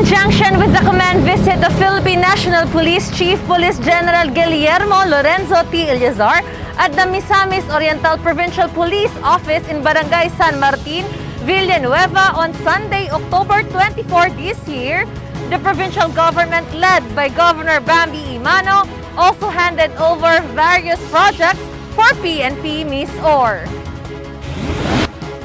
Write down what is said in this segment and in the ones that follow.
conjunction with the command visit of Philippine National Police Chief Police General Guillermo Lorenzo T. Ilazar at the Misamis Oriental Provincial Police Office in Barangay San Martin, Villanueva on Sunday, October 24 this year, the provincial government led by Governor Bambi Imano also handed over various projects for PNP MIS-OR.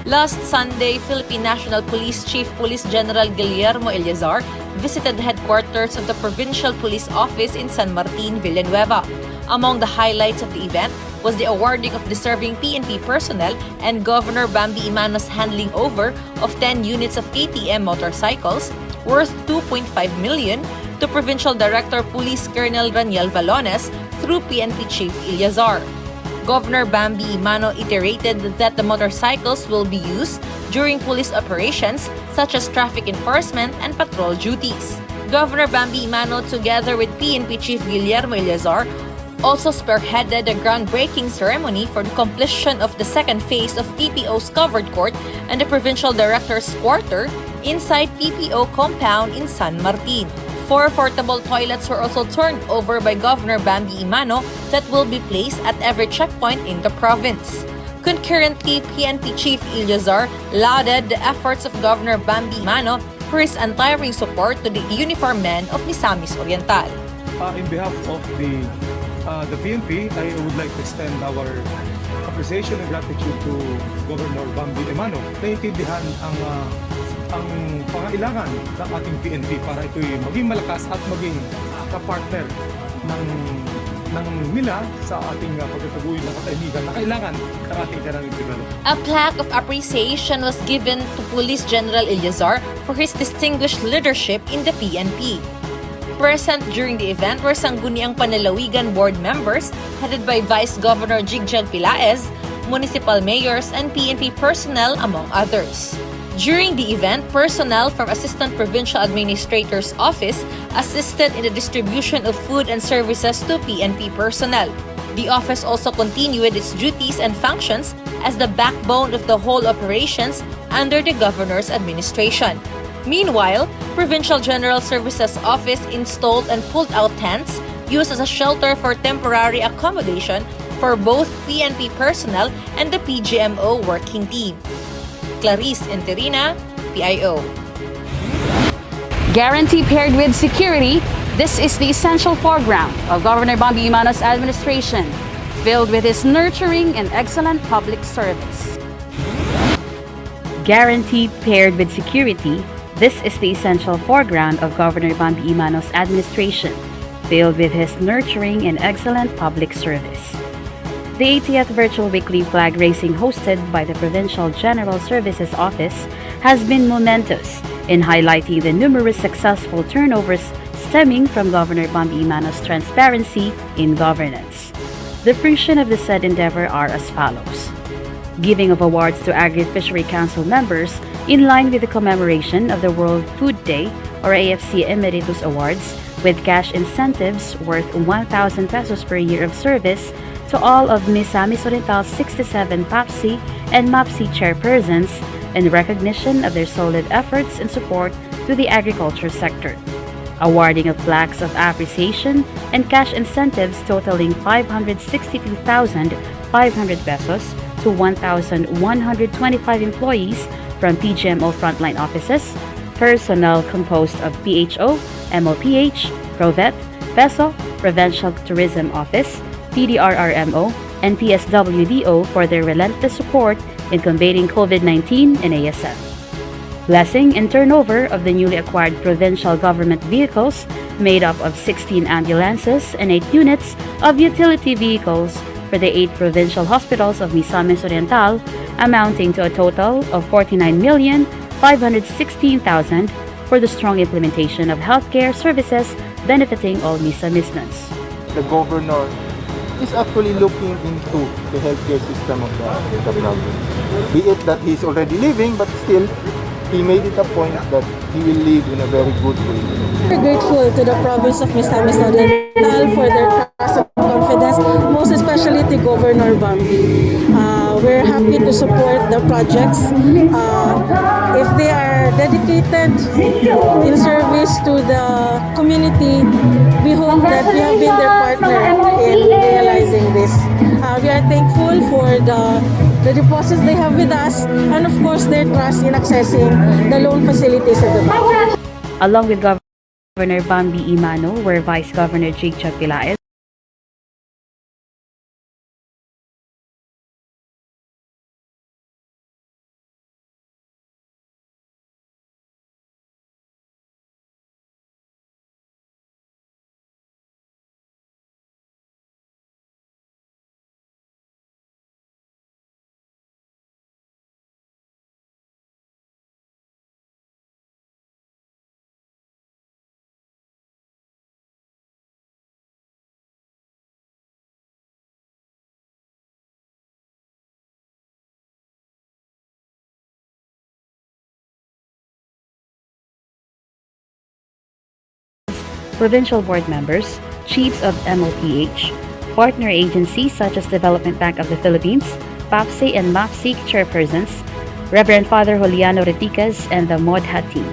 Last Sunday, Philippine National Police Chief Police General Guillermo Ilazar visited the headquarters of the Provincial Police Office in San Martin, Villanueva. Among the highlights of the event was the awarding of deserving PNP personnel and Governor Bambi Imano's handing over of 10 units of KTM motorcycles worth 2.5 million to Provincial Director Police Colonel Raniel Valones through PNP Chief Ilazar. Governor Bambi Imano iterated that the motorcycles will be used during police operations such as traffic enforcement and patrol duties. Governor Bambi Imano, together with PNP Chief Guillermo Ilazar, also spearheaded the groundbreaking ceremony for the completion of the second phase of PPO's covered court and the Provincial Director's quarter inside PPO compound in San Martin. 4 portable toilets were also turned over by Governor Bambi Imano that will be placed at every checkpoint in the province. Concurrently, PNP Chief Ilazar lauded the efforts of Governor Bambi Imano for his untiring support to the uniformed men of Misamis Oriental. In behalf of the PNP, I would like to extend our appreciation and gratitude to Governor Bambi Imano. Naiintindihan ang pangailangan ng ating PNP para ito'y maging malakas at maging kapartner ng nila sa ating pagtataguyod ng katahimikan na kailangan ng ating karang development. A plaque of appreciation was given to Police General Ilazar for his distinguished leadership in the PNP. Present during the event were Sangguniang Panalawigan board members headed by Vice Governor Jigjel Pilaez, municipal mayors, and PNP personnel, among others. During the event, personnel from Assistant Provincial Administrator's Office assisted in the distribution of food and services to PNP personnel. The office also continued its duties and functions as the backbone of the whole operations under the Governor's administration. Meanwhile, Provincial General Services Office installed and pulled out tents used as a shelter for temporary accommodation for both PNP personnel and the PGMO working team. Clarice Enterina, PIO. Guarantee paired with security, this is the essential foreground of Governor Bambi Imano's administration, filled with his nurturing and excellent public service. Guarantee paired with security, this is the essential foreground of Governor Bambi Imano's administration, filled with his nurturing and excellent public service. The 80th Virtual Weekly Flag Raising hosted by the Provincial General Services Office has been momentous in highlighting the numerous successful turnovers stemming from Governor Bambi Imano's transparency in governance. The fruition of the said endeavor are as follows. Giving of awards to Agri-Fishery Council members in line with the commemoration of the World Food Day or AFC Emeritus Awards with cash incentives worth 1,000 pesos per year of service to all of Misamis Oriental 67 PAPSI and MAPSI chairpersons in recognition of their solid efforts and support to the agriculture sector. Awarding of plaques of appreciation and cash incentives totaling 562,500 pesos to 1,125 employees from PGMO frontline offices, personnel composed of PHO, MOPH, PROVET, PESO, Provincial Tourism Office, PDRRMO, and PSWDO for their relentless support in combating COVID-19 and ASF. Blessing and turnover of the newly acquired provincial government vehicles made up of 16 ambulances and 8 units of utility vehicles for the 8 provincial hospitals of Misamis Oriental, amounting to a total of 49,516,000 for the strong implementation of healthcare services benefiting all Misamisnans. The governor is actually looking into the healthcare system of the province. Be it that he's already living, but still, he made it a point that he will live in a very good way. We're grateful to the province of Misamis Oriental for their trust and confidence, most especially to Governor Bambi. We're happy to support the projects if they are dedicated in service to the community. We hope that we have been their partner in realizing this. We are thankful for the deposits they have with us, and of course their trust in accessing the loan facilities of the bank. Along with Governor Bambi Imano were Vice Governor Jig Pilaes, provincial board members, chiefs of MOPH, partner agencies such as Development Bank of the Philippines, PAPSE and MAPSIC chairpersons, Reverend Father Juliano Reticas, and the MODHA team.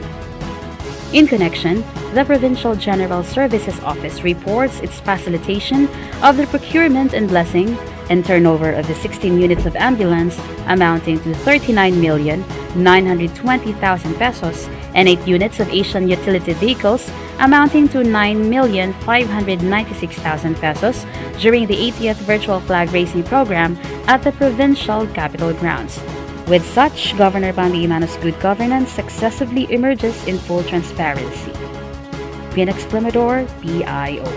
In connection, the Provincial General Services Office reports its facilitation of the procurement and blessing and turnover of the 16 units of ambulance amounting to 39,920,000 pesos and 8 units of Asian utility vehicles amounting to 9,596,000 pesos during the 80th Virtual Flag Raising Program at the Provincial Capitol Grounds. With such, Governor Bambi Imano's good governance successively emerges in full transparency. Phoenix Primador, PIO.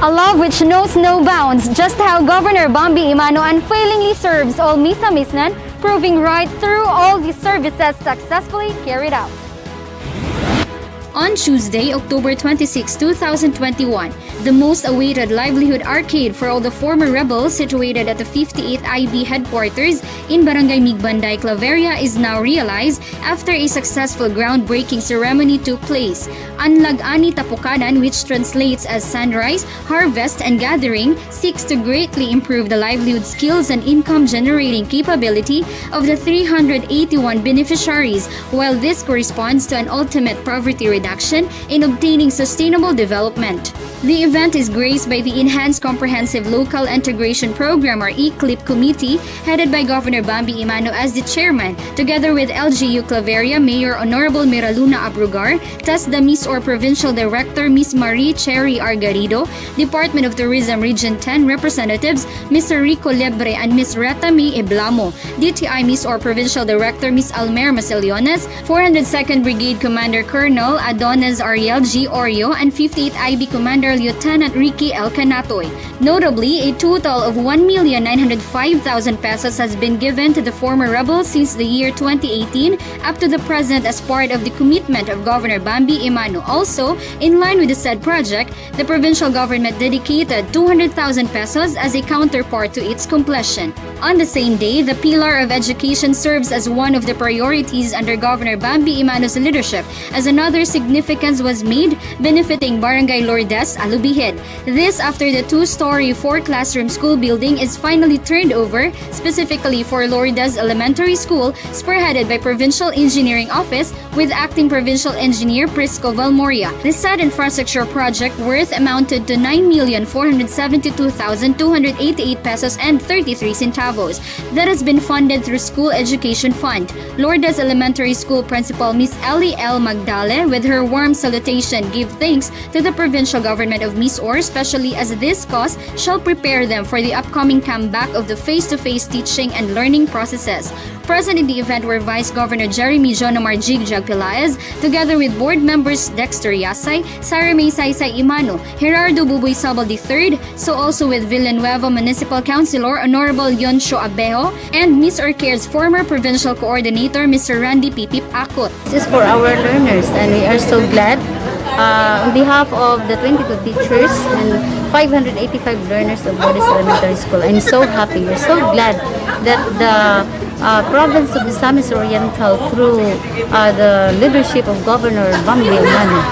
A love which knows no bounds, just how Governor Bambi Imano unfailingly serves all Misamisnan, proving right through all these services successfully carried out. On Tuesday, October 26, 2021, the most awaited livelihood arcade for all the former rebels situated at the 58th IB headquarters in Barangay Migbanday, Claveria is now realized after a successful groundbreaking ceremony took place. Anlag-ani Tapukanan, which translates as sunrise, harvest, and gathering, seeks to greatly improve the livelihood skills and income-generating capability of the 381 beneficiaries, while this corresponds to an ultimate poverty reduction in obtaining sustainable development. The event is graced by the Enhanced Comprehensive Local Integration Program or ECLIP Committee, headed by Governor Bambi Imano as the chairman, together with LGU Claveria Mayor Honorable Miraluna Abrugar, TESDA Miss or Provincial Director Miss Marie Cherry Argarido, Department of Tourism Region 10 representatives Mr. Rico Lebre and Miss Reta May Eblamo, DTI Miss or Provincial Director Miss Almer Maceliones, 402nd Brigade Commander Colonel Adonis Ariel G. Orio, and 58th IB Commander Lieutenant Ricky El Canatoy. Notably, a total of 1,905,000 pesos has been given to the former rebels since the year 2018 up to the present as part of the commitment of Governor Bambi Imano. Also, in line with the said project, the provincial government dedicated 200,000 pesos as a counterpart to its completion. On the same day, the pillar of education serves as one of the priorities under Governor Bambi Imano's leadership, as another significance was made benefiting Barangay Lourdes, Alubihid. This after the two-story, four-classroom school building is finally turned over, specifically for Lourdes Elementary School, spearheaded by Provincial Engineering Office with Acting Provincial Engineer Prisco Valmoria. The said infrastructure project worth amounted to 9,472,288 pesos and 33 centavos that has been funded through School Education Fund. Lourdes Elementary School Principal Miss Ellie L. Magdale, with her warm salutation, give thanks to the provincial government of Misor, especially as this cause shall prepare them for the upcoming comeback of the face-to-face teaching and learning processes. Present in the event were Vice Governor Jeremy Jonomar Jigjag Pilaes, together with board members Dexter Yasay, Sarah May Saysay Imano, Gerardo Buboy Sabal III, so also with Villanueva Municipal Councilor Honorable Yonsho Abejo, and Miss Orcare's former provincial coordinator Mr. Randy Pipip Akot. This is for our learners, and we are so glad on behalf of the 22 teachers and 585 learners of Lourdes Elementary School. I'm so happy. We're so glad that the province of Misamis Oriental through the leadership of Governor Bambi Imano.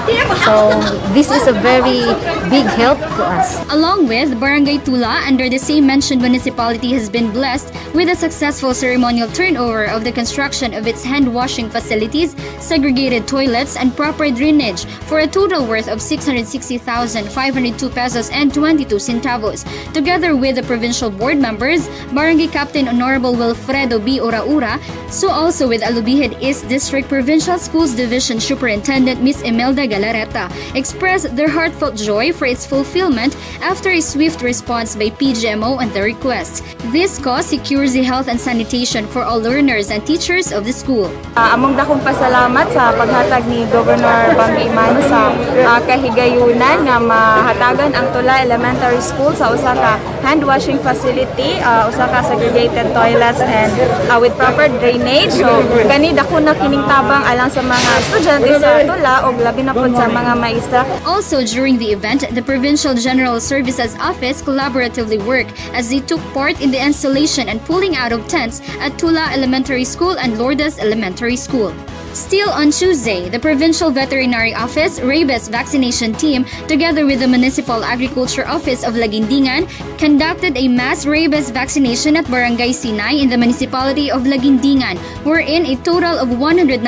So this is a very big help to us. Along with Barangay Tula, under the same mentioned municipality has been blessed with a successful ceremonial turnover of the construction of its hand washing facilities, segregated toilets, and proper drainage for a total worth of 660,502 pesos and 22 centavos. Together with the provincial board members, Barangay Captain Honorable Wilfredo B. Uraura, so also with Alubihid East District Provincial Schools Division Superintendent Ms. Imelda Galareta, expressed their heartfelt joy for its fulfillment after a swift response by PGMO on the request. This cause secures the health and sanitation for all learners and teachers of the school. Among dakong pasalamat sa paghatag ni Governor Bambi Imano sa kahigayunan nga mahatagan ang Tula Elementary School sa usa ka hand washing facility, usa ka segregated toilets and with proper drainage. So kani dako na kining tabang alang sa mga estudyante sa Tula ug labi na pud sa mga maestra. Also during the event, the Provincial General Services Office collaboratively worked as they took part in the installation and pulling out of tents at Tula Elementary School and Lourdes Elementary School. Still on Tuesday, the Provincial Veterinary Office Rabies Vaccination Team, together with the Municipal Agriculture Office of Laguindingan, conducted a mass rabies vaccination at Barangay Sinay in the municipality of Laguindingan, wherein a total of 197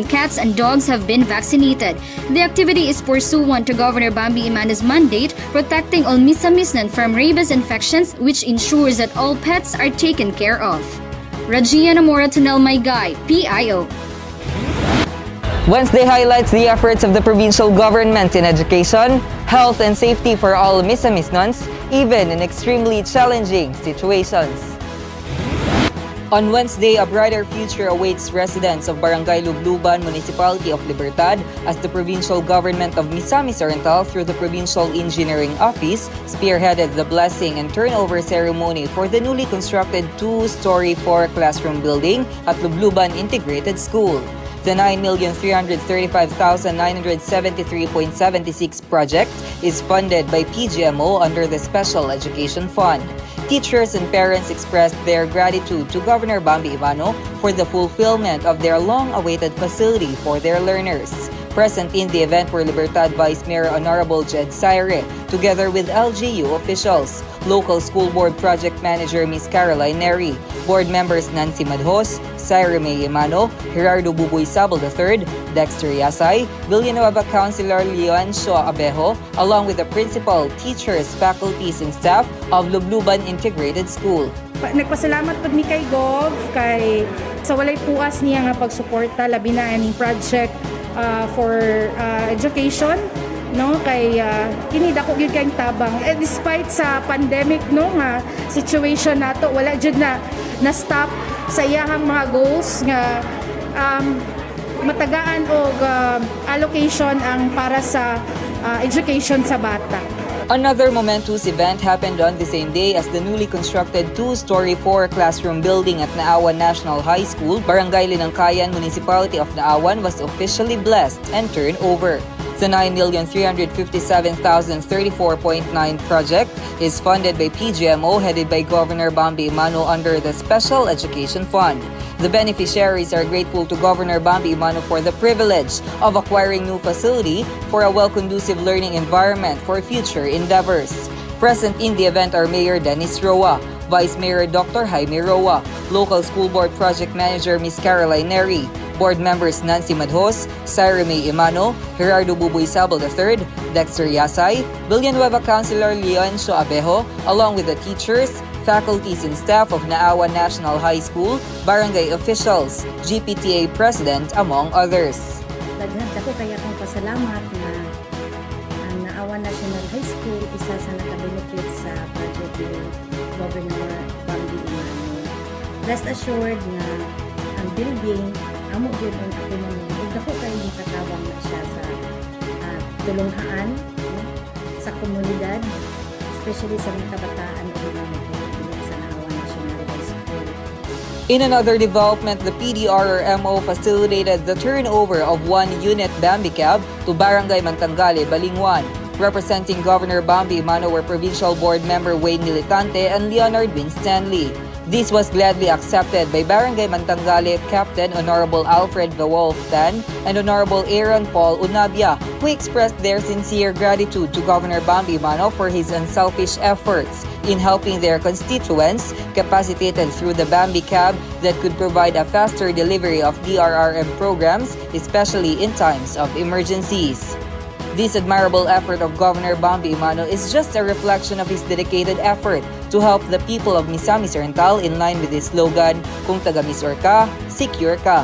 cats and dogs have been vaccinated. The activity is pursuant to Governor Bambi Imano's mandate protecting all Misamisnan from rabies infections, which ensures that all pets are taken care of. Ragia Namora Tunel Maygay, PIO. Wednesday highlights the efforts of the provincial government in education, health and safety for all Misamisnons, even in extremely challenging situations. On Wednesday, a brighter future awaits residents of Barangay Lubluban, Municipality of Libertad, as the provincial government of Misamis Oriental through the Provincial Engineering Office spearheaded the blessing and turnover ceremony for the newly constructed 2-story 4-classroom building at Lubluban Integrated School. The 9,335,973.76 project is funded by PGMO under the Special Education Fund. Teachers and parents expressed their gratitude to Governor Bambi Imano for the fulfillment of their long-awaited facility for their learners. Present in the event were Libertad Vice Mayor Honorable Jed Saire, together with LGU officials, local school board project manager Ms. Caroline Neri, board members Nancy Madhos, Saire May Imano, Gerardo Buboy Sabal III, Dexter Yasay, Villanueva Councilor Leoncio Abejo, along with the principal, teachers, faculties, and staff of Lubluban Integrated School. Nagpasalamat pud mi kay Gov kay sa walay puas niya nga pagsuporta labi na aning project for education, no, kay kini dako gyud kay tabang despite sa pandemic, no, nga situation nato wala jud na stop sa iyahang mga goals nga matagaan og allocation ang para sa education sa bata. Another momentous event happened on the same day as the newly constructed 2-story 4-classroom building at Naawan National High School, Barangay Linangkayan, Municipality of Naawan was officially blessed and turned over. The 9,357,034.9 project is funded by PGMO headed by Governor Bambi Imano under the Special Education Fund. The beneficiaries are grateful to Governor Bambi Imano for the privilege of acquiring new facility for a well-conducive learning environment for future endeavors. Present in the event are Mayor Dennis Roa, Vice Mayor Dr. Jaime Roa, Local School Board Project Manager Ms. Caroline Neri, Board members Nancy Madhos, Saire May Imano, Gerardo Buboy Sabal III, Dexter Yasay, Villanueva Councilor Leoncio Abejo, along with the teachers, faculties and staff of Naawan National High School, barangay officials, GPTA President, among others. Daghan ako kaya akong pasalamat na ang Naawan National High School isa sa naka-benefit sa project ni Governor Bambi Imano. Rest assured na ang building amo gyud ang ekonomiya ug dako kay makatawang na siya sa tulunghaan, no, sa komunidad, especially sa mga kabataan ug mga sa Naawan National High School. In another development, the PDRRMO facilitated the turnover of one unit Bambi cab to Barangay Mantangale, Balingwan. Representing Governor Bambi Imano were Provincial Board Member Wayne Militante and Leonard Winstanley. This was gladly accepted by Barangay Mantanggalit Captain Honorable Alfred the Wolf Tan and Honorable Aaron Paul Unabia, who expressed their sincere gratitude to Governor Bambi Mano for his unselfish efforts in helping their constituents, capacitated through the Bambi Cab that could provide a faster delivery of DRRM programs, especially in times of emergencies. This admirable effort of Governor Bambi Mano is just a reflection of his dedicated effort to help the people of Misamis Oriental in line with his slogan, Kung taga-Misor ka, secure ka.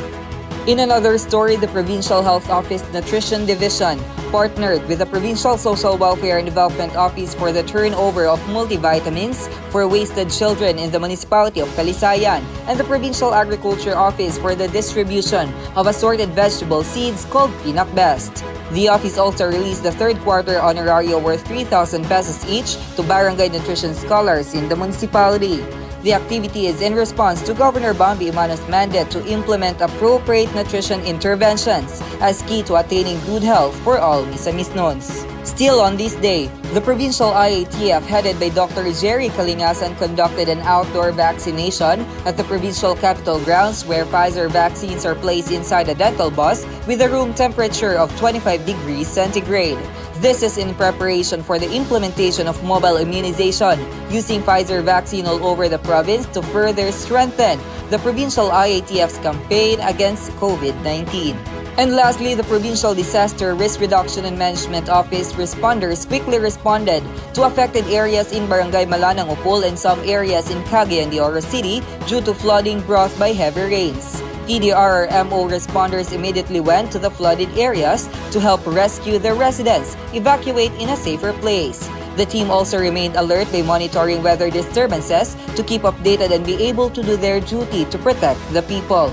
In another story, the Provincial Health Office Nutrition Division partnered with the Provincial Social Welfare and Development Office for the turnover of multivitamins for wasted children in the municipality of Calisayan and the Provincial Agriculture Office for the distribution of assorted vegetable seeds called Peanut Best. The office also released the third quarter honorario worth 3,000 pesos each to barangay nutrition scholars in the municipality. The activity is in response to Governor Bambi Mano's mandate to implement appropriate nutrition interventions as key to attaining good health for all Misamisnons. Still on this day, the Provincial IATF headed by Dr. Jerry Kalingasan conducted an outdoor vaccination at the provincial capital grounds where Pfizer vaccines are placed inside a dental bus with a room temperature of 25 degrees centigrade. This is in preparation for the implementation of mobile immunization using Pfizer vaccine all over the province to further strengthen the provincial IATF's campaign against COVID-19. And lastly, the Provincial Disaster Risk Reduction and Management Office responders quickly responded to affected areas in Barangay Malanang Upol and some areas in Cagayan de Oro City due to flooding brought by heavy rains. PDRRMO responders immediately went to the flooded areas to help rescue the residents, evacuate in a safer place. The team also remained alert by monitoring weather disturbances to keep updated and be able to do their duty to protect the people.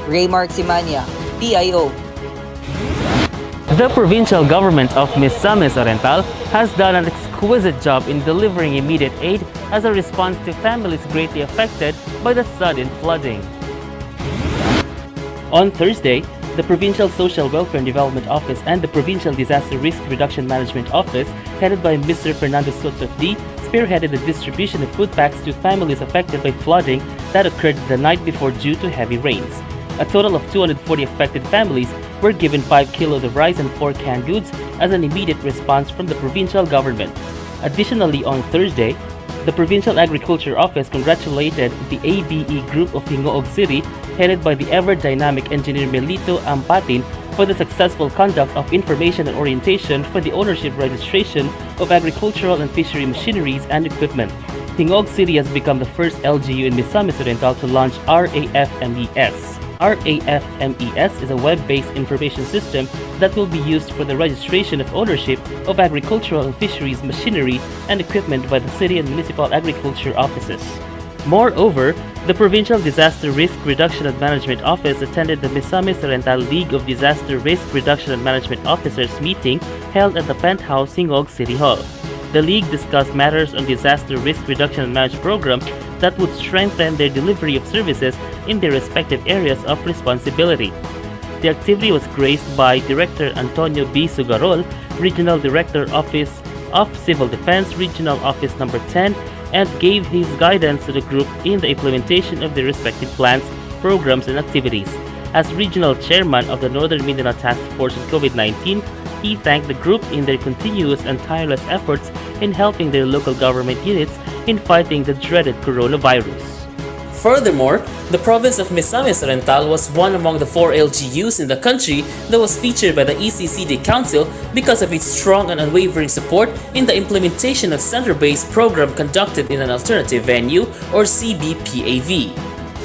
Raymark Simania, PIO. The provincial government of Misamis Oriental has done an exquisite job in delivering immediate aid as a response to families greatly affected by the sudden flooding. On Thursday, the Provincial Social Welfare and Development Office and the Provincial Disaster Risk Reduction Management Office, headed by Mr. Fernando Soto D, spearheaded the distribution of food packs to families affected by flooding that occurred the night before due to heavy rains. A total of 240 affected families were given 5 kilos of rice and 4 canned goods as an immediate response from the provincial government. Additionally, on Thursday, the Provincial Agriculture Office congratulated the ABE Group of Hingoog City, headed by the ever-dynamic engineer Melito Ampatin, for the successful conduct of information and orientation for the ownership registration of agricultural and fishery machineries and equipment. Hingoog City has become the first LGU in Misamis Oriental to launch RAFMES. RAFMES is a web-based information system that will be used for the registration of ownership of agricultural and fisheries machinery and equipment by the city and municipal agriculture offices. Moreover, the Provincial Disaster Risk Reduction and Management Office attended the Misamis Oriental League of Disaster Risk Reduction and Management Officers meeting held at the Penthouse Hingoog City Hall. The League discussed matters on disaster risk reduction and management programs that would strengthen their delivery of services in their respective areas of responsibility. The activity was graced by Director Antonio B. Sugarol, Regional Director Office of Civil Defense, Regional Office Number 10, and gave his guidance to the group in the implementation of their respective plans, programs, and activities. As Regional Chairman of the Northern Mindanao Task Force on COVID-19, he thanked the group in their continuous and tireless efforts in helping their local government units in fighting the dreaded coronavirus. Furthermore, the province of Misamis Oriental was one among the 4 LGUs in the country that was featured by the ECCD Council because of its strong and unwavering support in the implementation of center-based program conducted in an alternative venue or CBPAV.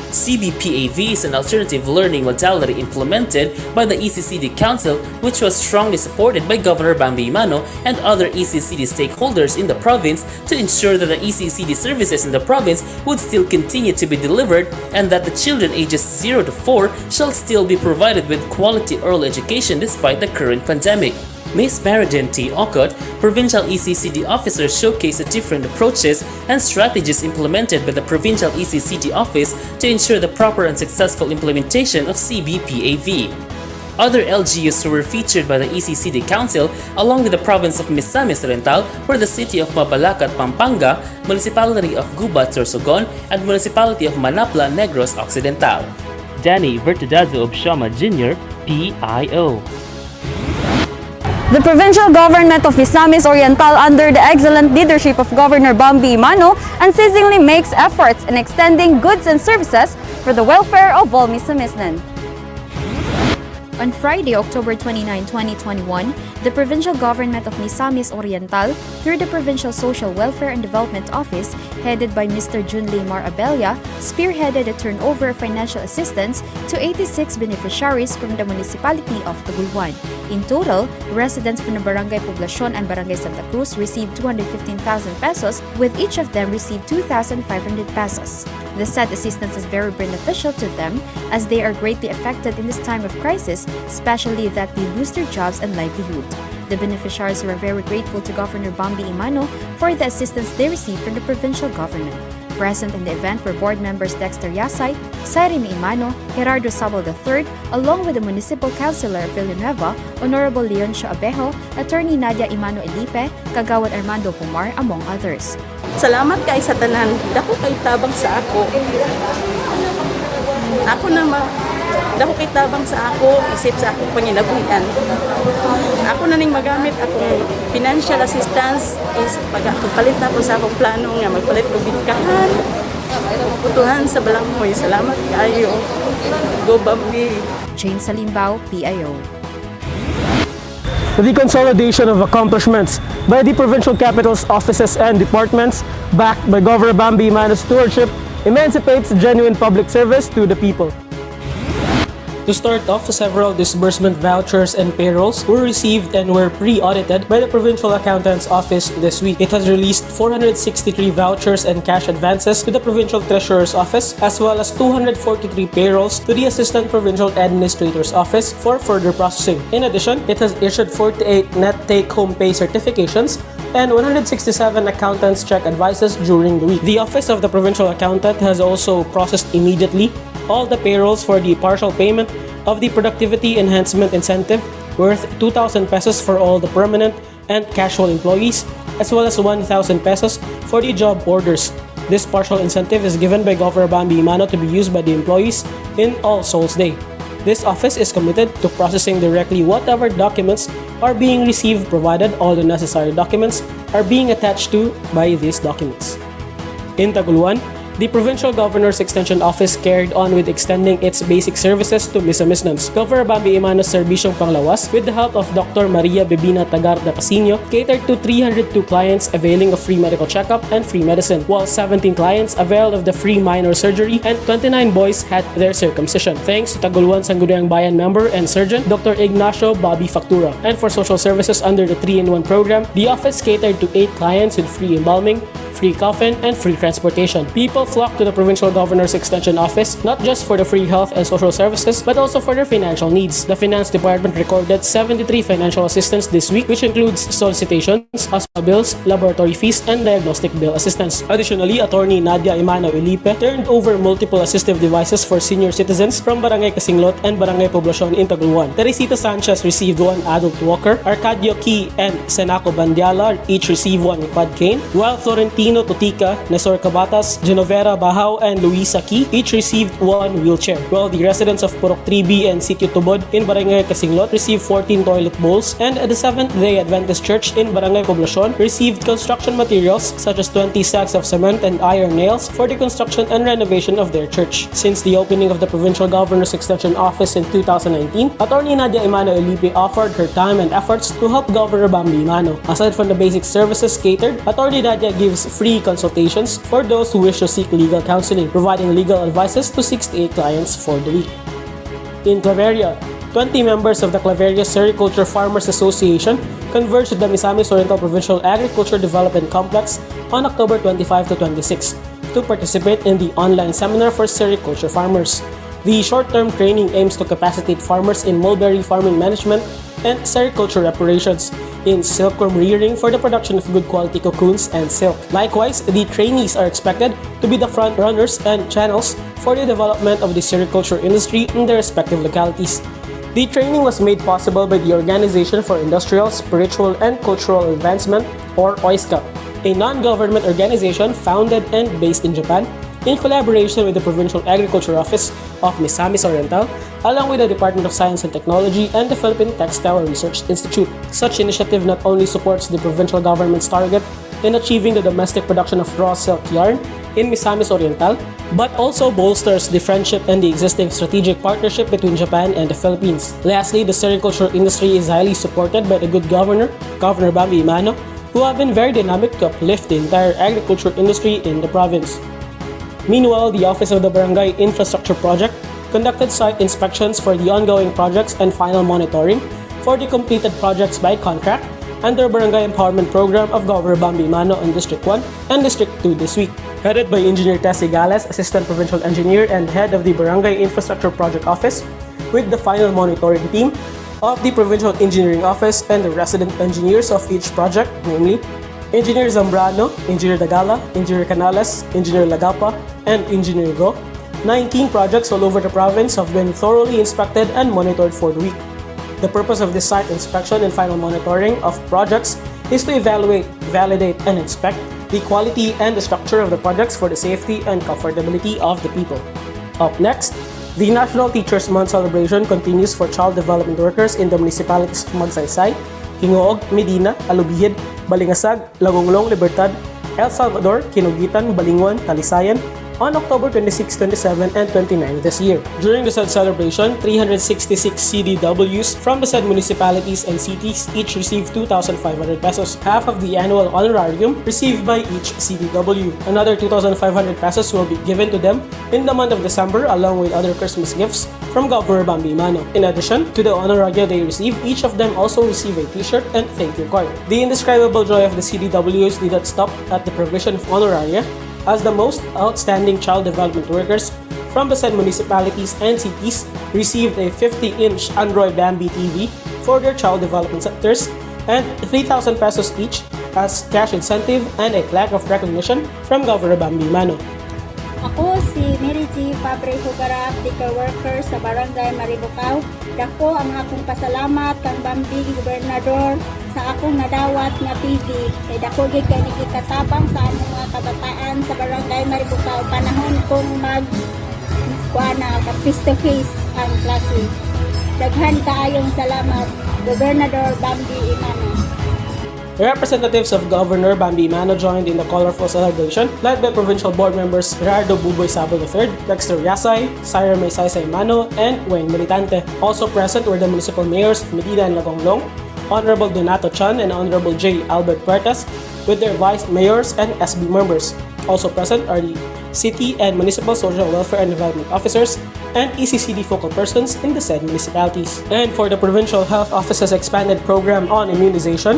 CBPAV is an alternative learning modality implemented by the ECCD Council, which was strongly supported by Governor Bambi Mano and other ECCD stakeholders in the province to ensure that the ECCD services in the province would still continue to be delivered and that the children ages 0 to 4 shall still be provided with quality early education despite the current pandemic. Ms. Maridin T. Okot, Provincial ECCD Officer, showcased the different approaches and strategies implemented by the Provincial ECCD Office to ensure the proper and successful implementation of CBPAV. Other LGUs who were featured by the ECCD Council, along with the province of Misamis Oriental, were the city of Mabalacat, Pampanga, municipality of Gubat, Sorsogon, and municipality of Manapla, Negros Occidental. Danny Vertidazo of Shama Jr., PIO. The provincial government of Misamis Oriental, under the excellent leadership of Governor Bambi Imano, unceasingly makes efforts in extending goods and services for the welfare of all Misamisnan. On Friday, October 29, 2021, the provincial government of Misamis Oriental, through the Provincial Social Welfare and Development Office, headed by Mr. Junley Abella, spearheaded the turnover of financial assistance to 86 beneficiaries from the municipality of Kalamboan. In total, residents from the Barangay Poblacion and Barangay Santa Cruz received 215,000 pesos, with each of them received 2,500 pesos. The said assistance is very beneficial to them as they are greatly affected in this time of crisis, especially that they lose their jobs and livelihood. The beneficiaries were very grateful to Governor Bambi Imano for the assistance they received from the provincial government. Present in the event were board members Dexter Yasay, Sairimi Imano, Gerardo Sabal III, along with the Municipal Councilor of Villanueva, Honorable Leoncio Abejo, Attorney Nadia Imano Elipe, Kagawad Armando Pomar, among others. Salamat kay sa tanan, dako kay tabang sa ako. Dako kay tabang sa ako, isip sa akong panginabuhian. Ako na ning magamit akong financial assistance is pagpalit ako sa akong plano nga magpalit ko bigkahan. Putuhan sa Balanghoy. Salamat kayo. Go Bambi. Jane Salimbao, PIO. The consolidation of accomplishments by the provincial capitals, offices, and departments, backed by Governor Bambi Imano's stewardship, emancipates genuine public service to the people. To start off, several disbursement vouchers and payrolls were received and were pre-audited by the Provincial Accountant's Office this week. It has released 463 vouchers and cash advances to the Provincial Treasurer's Office, as well as 243 payrolls to the Assistant Provincial Administrator's Office for further processing. In addition, it has issued 48 net take-home pay certifications and 167 accountants' check advices during the week. The Office of the Provincial Accountant has also processed immediately all the payrolls for the partial payment of the Productivity Enhancement Incentive worth 2,000 pesos for all the permanent and casual employees, as well as 1,000 pesos for the job orders. This partial incentive is given by Governor Bambi Imano to be used by the employees in All Souls Day. This office is committed to processing directly whatever documents are being received, provided all the necessary documents are being attached to by these documents. In Taguluan, the Provincial Governor's Extension Office carried on with extending its basic services to Misamisnans. Governor Bambi Imano's Serbisyong Panglawas, with the help of Dr. Maria Bebina Tagarda Casino, catered to 302 clients availing of free medical checkup and free medicine, while 17 clients availed of the free minor surgery and 29 boys had their circumcision. Thanks to Taguluan Sangguniang Bayan member and surgeon Dr. Ignacio Bobby Factura. And for social services under the 3-in-1 program, the office catered to 8 clients with free embalming, free coffin, and free transportation. People flocked to the Provincial Governor's Extension Office not just for the free health and social services, but also for their financial needs. The Finance Department recorded 73 financial assistance this week, which includes solicitations, hospital bills, laboratory fees, and diagnostic bill assistance. Additionally, Attorney Nadia Imano Elipe turned over multiple assistive devices for senior citizens from Barangay Casinglot and Barangay Poblacion in Taguluan. Teresita Sanchez received 1 adult walker, Arcadio Key and Senaco Bandiala each received 1 quad cane, while Florentino Totica, Nesor Cabatas, Genovera Bahaw, and Luisa Key each received 1 wheelchair, while the residents of Purok 3B and Sitio Tubod in Barangay Casinglot received 14 toilet bowls, and the Seventh-day Adventist Church in Barangay Poblacion received construction materials such as 20 sacks of cement and iron nails for the construction and renovation of their church. Since the opening of the Provincial Governor's Extension Office in 2019, Attorney Nadia Imano Elipe offered her time and efforts to help Governor Bambi Imano. Aside from the basic services catered, Attorney Nadia gives free consultations for those who wish to seek legal counseling, providing legal advices to 68 clients for the week. In Claveria, 20 members of the Claveria Sericulture Farmers Association converged at the Misamis Oriental Provincial Agriculture Development Complex on October 25 to 26 to participate in the online seminar for sericulture farmers. The short-term training aims to capacitate farmers in mulberry farming management and sericulture operations, in silkworm rearing for the production of good quality cocoons and silk. Likewise, the trainees are expected to be the front runners and channels for the development of the sericulture industry in their respective localities. The training was made possible by the Organization for Industrial, Spiritual, and Cultural Advancement, or OISCA, a non-government organization founded and based in Japan in collaboration with the Provincial Agriculture Office of Misamis Oriental, along with the Department of Science and Technology and the Philippine Textile Research Institute. Such initiative not only supports the provincial government's target in achieving the domestic production of raw silk yarn in Misamis Oriental, but also bolsters the friendship and the existing strategic partnership between Japan and the Philippines. Lastly, the sericulture industry is highly supported by the good governor, Governor Bambi Imano, who have been very dynamic to uplift the entire agriculture industry in the province. Meanwhile, the Office of the Barangay Infrastructure Project conducted site inspections for the ongoing projects and final monitoring for the completed projects by contract under Barangay Empowerment Program of Governor Bambi Imano in District 1 and District 2 this week. Headed by Engineer Tessie Gales, Assistant Provincial Engineer and Head of the Barangay Infrastructure Project Office, with the final monitoring team of the Provincial Engineering Office and the resident engineers of each project, namely Engineer Zambrano, Engineer Dagala, Engineer Canales, Engineer Lagapa, and Engineer Go. 19 projects all over the province have been thoroughly inspected and monitored for the week. The purpose of this site inspection and final monitoring of projects is to evaluate, validate, and inspect the quality and the structure of the projects for the safety and comfortability of the people. Up next, the National Teachers Month celebration continues for child development workers in the municipalities of Magsaysay, Hingoog, Medina, Alubihid, Balingasag, Lagonglong, Libertad, El Salvador, Kinugitan, Balinguan, Talisayan, on October 26, 27, and 29 this year. During the said celebration, 366 CDWs from the said municipalities and cities each received 2,500 pesos, half of the annual honorarium received by each CDW. Another 2,500 pesos will be given to them in the month of December along with other Christmas gifts from Governor Bambi Imano. In addition to the honoraria they receive, each of them also receive a t-shirt and thank you card. The indescribable joy of the CDWs did not stop at the provision of honoraria, as the most outstanding child development workers from the said municipalities and cities received a 50-inch Android Bambi TV for their child development sectors and 3,000 pesos each as cash incentive and a plaque of recognition from Governor Bambi Imano. Ako si Mary G. Fabre Hugarap, Dicker Worker sa Barangay Maribukaw. Dako ang akong pasalamat kang Bambi Gobernador sa akong nadawat nga TV. Kay dako gid kay nagikatabang sa among mga kabataan sa Barangay Maribukaw panahon kong kuana ka face to face ang klase. Daghan kaayong salamat, Gobernador Bambi Imano. Representatives of Governor Bambi Imano joined in the colorful celebration, led by Provincial Board members Gerardo Buboy Sabo III, Dexter Yasay, Sire May Saysay Mano, and Wayne Militante. Also present were the municipal mayors of Medina and Lagonglong, Honorable Donato Chan and Honorable J. Albert Puertas, with their vice mayors and SB members. Also present are the city and municipal social welfare and development officers and ECCD focal persons in the said municipalities. And for the Provincial Health Office's expanded program on immunization,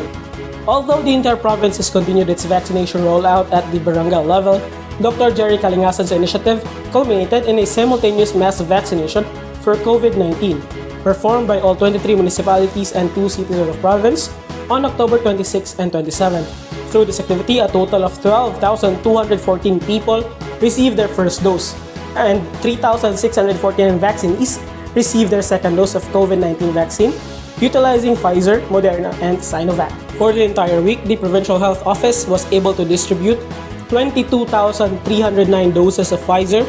although the entire province has continued its vaccination rollout at the barangay level, Dr. Jerry Kalingasan's initiative culminated in a simultaneous mass vaccination for COVID-19, performed by all 23 municipalities and 2 cities of the province on October 26 and 27. Through this activity, a total of 12,214 people received their first dose, and 3,614 vaccinees received their second dose of COVID-19 vaccine, utilizing Pfizer, Moderna, and Sinovac. For the entire week, the Provincial Health Office was able to distribute 22,309 doses of Pfizer,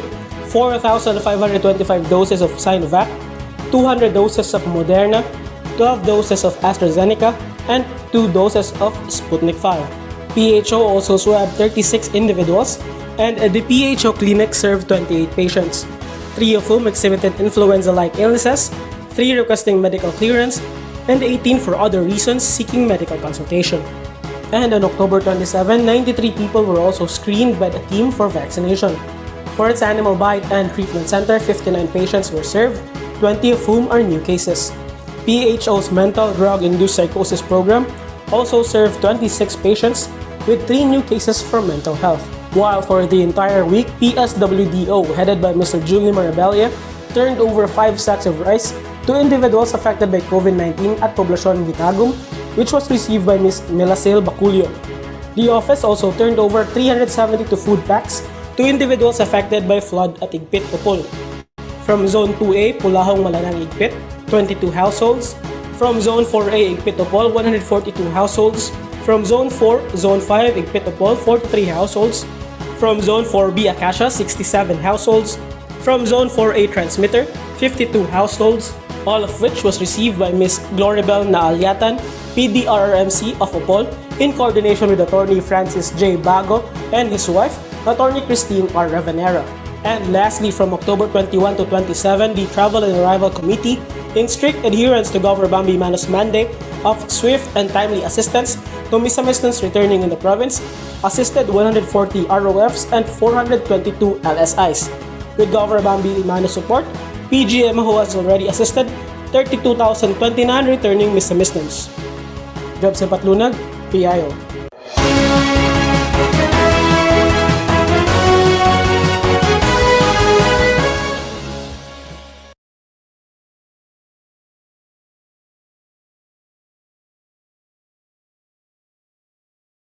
4,525 doses of Sinovac, 200 doses of Moderna, 12 doses of AstraZeneca, and 2 doses of Sputnik V. PHO also swabbed 36 individuals, and the PHO clinic served 28 patients, 3 of whom exhibited influenza-like illnesses, 3 requesting medical clearance, and 18 for other reasons seeking medical consultation. And on October 27, 93 people were also screened by the team for vaccination. For its Animal Bite and Treatment Center, 59 patients were served, 20 of whom are new cases. PHO's Mental Drug-Induced Psychosis program also served 26 patients with 3 new cases for mental health. While for the entire week, PSWDO, headed by Mr. Julie Marabella, turned over 5 sacks of rice to individuals affected by COVID-19 at Poblacion Ginagum, which was received by Ms. Melacel Baculio. The office also turned over 372 food packs to individuals affected by flood at Igpit, Upol. From Zone 2A, Pulahong, Malanang, Igpit, 22 households. From Zone 4A, Igpitopol, 142 households. From Zone 4, Zone 5, Igpitopol, 43 households. From Zone 4B, Acacia, 67 households. From Zone 4A Transmitter, 52 households, all of which was received by Ms. Gloribel Naalyatan, PDRRMC of Opol, in coordination with Attorney Francis J. Bago and his wife, Attorney Christine R. Ravenera. And lastly, from October 21 to 27, the Travel and Arrival Committee, in strict adherence to Governor Bambi Mano's mandate of swift and timely assistance to Misamis returning in the province, assisted 140 ROFs and 422 LSIs. With Governor Bambi Mano's support, PGMO has already assisted 32,029 returning Misamis. Job sa Patlunag, PIO.